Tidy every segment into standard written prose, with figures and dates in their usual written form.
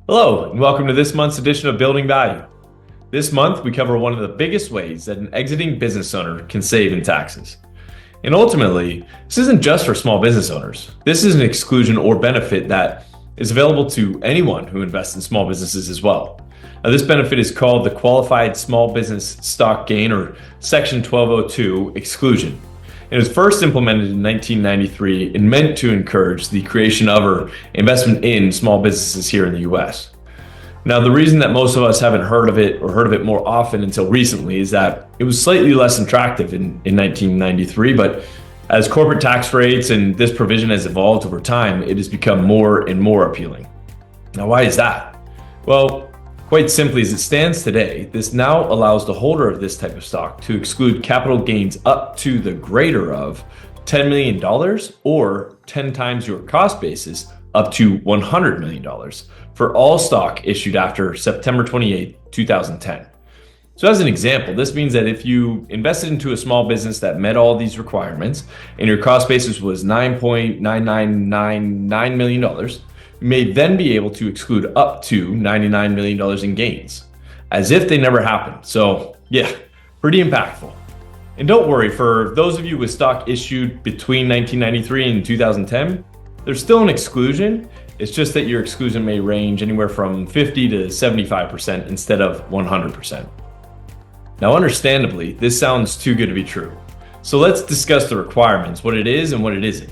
Hello, and welcome to this month's edition of Building Value. This month, we cover one of the biggest ways that an exiting business owner can save in taxes. And ultimately, this isn't just for small business owners. This is an exclusion or benefit that is available to anyone who invests in small businesses as well. Now, this benefit is called the Qualified Small Business Stock Gain, or Section 1202 exclusion. It was first implemented in 1993 and meant to encourage the creation of or investment in small businesses here in the US. Now, the reason that most of us haven't heard of it or heard of it more often until recently is that it was slightly less attractive in 1993, but as corporate tax rates and this provision has evolved over time, it has become more and more appealing. Now, why is that? Well, quite simply, as it stands today, this now allows the holder of this type of stock to exclude capital gains up to the greater of $10 million or 10 times your cost basis up to $100 million for all stock issued after September 28, 2010. So as an example, this means that if you invested into a small business that met all these requirements and your cost basis was $9.9999 million, you may then be able to exclude up to $99 million in gains, as if they never happened. So yeah, pretty impactful. And don't worry, for those of you with stock issued between 1993 and 2010, there's still an exclusion. It's just that your exclusion may range anywhere from 50 to 75% instead of 100%. Now, understandably, this sounds too good to be true. So let's discuss the requirements, what it is and what it isn't.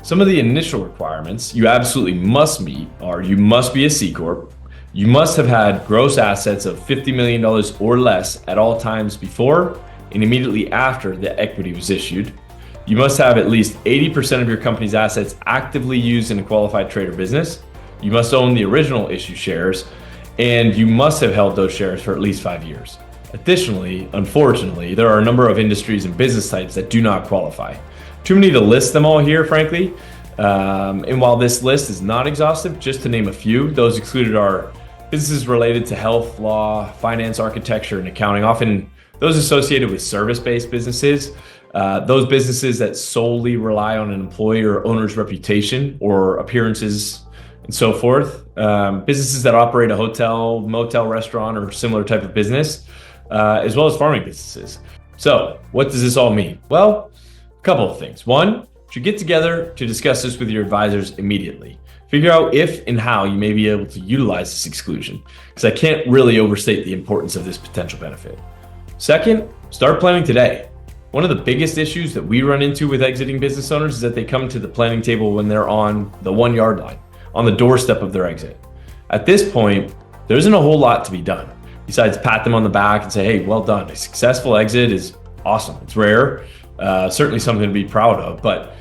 Some of the initial requirements you absolutely must meet are: you must be a C Corp, you must have had gross assets of $50 million or less at all times before and immediately after the equity was issued, you must have at least 80% of your company's assets actively used in a qualified trade or business, you must own the original issue shares, and you must have held those shares for at least 5 years. Additionally, unfortunately, there are a number of industries and business types that do not qualify. Too many to list them all here, frankly. And while this list is not exhaustive, just to name a few, those excluded are businesses related to health, law, finance, architecture, and accounting, often those associated with service-based businesses, those businesses that solely rely on an employee or owner's reputation or appearances and so forth, businesses that operate a hotel, motel, restaurant, or similar type of business, as well as farming businesses. So what does this all mean? Well, couple of things. One, you should get together to discuss this with your advisors immediately. Figure out if and how you may be able to utilize this exclusion, because I can't really overstate the importance of this potential benefit. Second, start planning today. One of the biggest issues that we run into with exiting business owners is that they come to the planning table when they're on the 1 yard line, on the doorstep of their exit. At this point, there isn't a whole lot to be done besides pat them on the back and say, hey, well done. A successful exit is awesome. It's rare. Certainly something to be proud of, but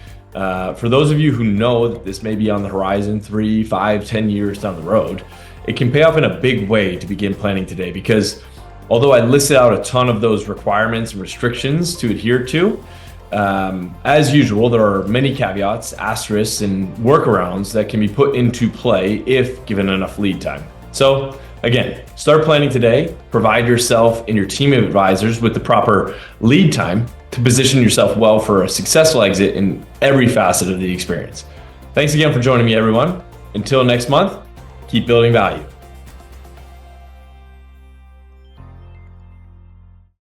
for those of you who know that this may be on the horizon 3, 5, 10 years down the road, it can pay off in a big way to begin planning today, because although I listed out a ton of those requirements and restrictions to adhere to, as usual, there are many caveats, asterisks, and workarounds that can be put into play if given enough lead time. So again, start planning today, provide yourself and your team of advisors with the proper lead time to position yourself well for a successful exit in every facet of the experience. Thanks again for joining me, everyone. Until next month, keep building value.